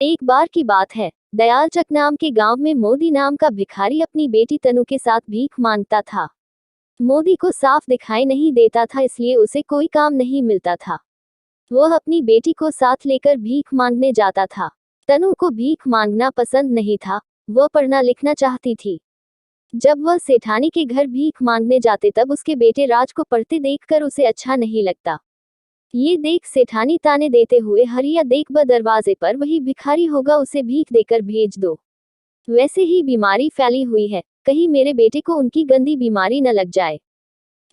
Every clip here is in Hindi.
एक बार की बात है, दयालचक नाम के गांव में मोदी नाम का भिखारी अपनी बेटी तनु के साथ भीख मांगता था। मोदी को साफ दिखाई नहीं देता था, इसलिए उसे कोई काम नहीं मिलता था। वह अपनी बेटी को साथ लेकर भीख मांगने जाता था। तनु को भीख मांगना पसंद नहीं था, वह पढ़ना लिखना चाहती थी। जब वह सेठानी के घर भीख मांगने जाते तब उसके बेटे राज को पढ़ते देखकर उसे अच्छा नहीं लगता। ये देख सेठानी ताने देते हुए, हरिया देख ब दरवाजे पर वही भिखारी होगा, उसे भीख देकर भेज दो। वैसे ही बीमारी फैली हुई है, कहीं मेरे बेटे को उनकी गंदी बीमारी न लग जाए।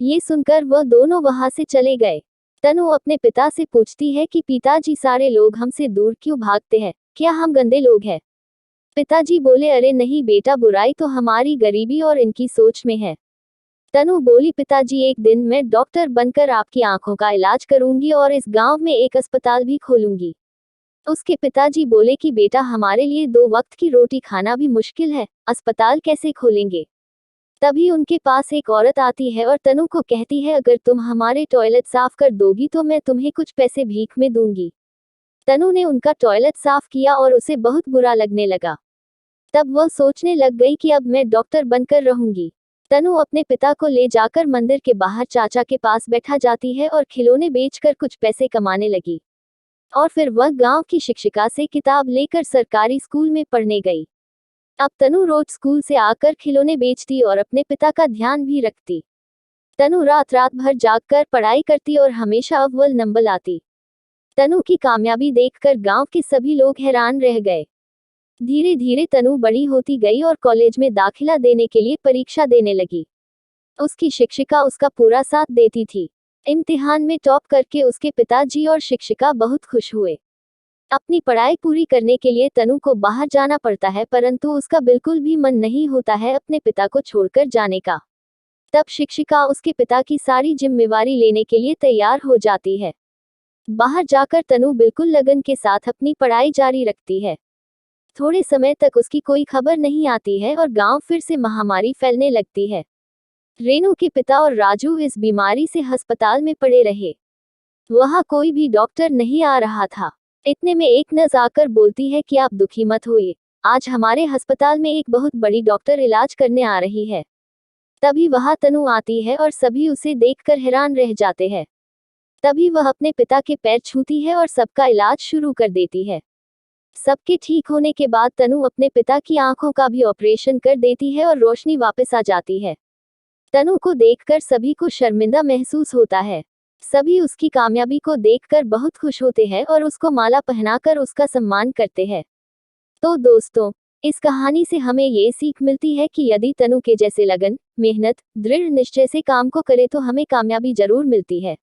ये सुनकर वह दोनों वहां से चले गए। तनु अपने पिता से पूछती है कि पिताजी, सारे लोग हमसे दूर क्यों भागते हैं, क्या हम गंदे लोग हैं? पिताजी बोले, अरे नहीं बेटा, बुराई तो हमारी गरीबी और इनकी सोच में है। तनु बोली, पिताजी एक दिन मैं डॉक्टर बनकर आपकी आंखों का इलाज करूंगी और इस गांव में एक अस्पताल भी खोलूंगी। उसके पिताजी बोले कि बेटा, हमारे लिए 2 वक्त की रोटी खाना भी मुश्किल है, अस्पताल कैसे खोलेंगे? तभी उनके पास एक औरत आती है और तनु को कहती है, अगर तुम हमारे टॉयलेट साफ कर दोगी तो मैं तुम्हें कुछ पैसे भीख में दूंगी। तनु ने उनका टॉयलेट साफ किया और उसे बहुत बुरा लगने लगा। तब वह सोचने लग गई कि अब मैं डॉक्टर बनकर रहूंगी। तनु अपने पिता को ले जाकर मंदिर के बाहर चाचा के पास बैठा जाती है और खिलौने बेचकर कुछ पैसे कमाने लगी। और फिर वह गांव की शिक्षिका से किताब लेकर सरकारी स्कूल में पढ़ने गई। अब तनु रोज स्कूल से आकर खिलौने बेचती और अपने पिता का ध्यान भी रखती। तनु रात रात भर जागकर पढ़ाई करती और हमेशा अव्वल नंबर लाती। तनु की कामयाबी देखकर गांव के सभी लोग हैरान रह गए। धीरे धीरे तनु बड़ी होती गई और कॉलेज में दाखिला देने के लिए परीक्षा देने लगी। उसकी शिक्षिका उसका पूरा साथ देती थी। इम्तिहान में टॉप करके उसके पिताजी और शिक्षिका बहुत खुश हुए। अपनी पढ़ाई पूरी करने के लिए तनु को बाहर जाना पड़ता है, परंतु उसका बिल्कुल भी मन नहीं होता है अपने पिता को छोड़कर जाने का। तब शिक्षिका उसके पिता की सारी जिम्मेवारी लेने के लिए तैयार हो जाती है। बाहर जाकर तनु बिल्कुल लगन के साथ अपनी पढ़ाई जारी रखती है। थोड़े समय तक उसकी कोई खबर नहीं आती है और गांव फिर से महामारी फैलने लगती है। रेणु के पिता और राजू इस बीमारी से अस्पताल में पड़े रहे। वहां कोई भी डॉक्टर नहीं आ रहा था। इतने में एक नर्स आकर बोलती है कि आप दुखी मत होइए, आज हमारे अस्पताल में एक बहुत बड़ी डॉक्टर इलाज करने आ रही है। तभी वहां तनु आती है और सभी उसे देखकर हैरान रह जाते हैं। तभी वह अपने पिता के पैर छूती है और सबका इलाज शुरू कर देती है। सबके ठीक होने के बाद तनु अपने पिता की आंखों का भी ऑपरेशन कर देती है और रोशनी वापस आ जाती है। तनु को देखकर सभी को शर्मिंदा महसूस होता है। सभी उसकी कामयाबी को देखकर बहुत खुश होते हैं और उसको माला पहनाकर उसका सम्मान करते हैं। तो दोस्तों, इस कहानी से हमें ये सीख मिलती है कि यदि तनु के जैसे लगन, मेहनत, दृढ़ निश्चय से काम को करे तो हमें कामयाबी जरूर मिलती है।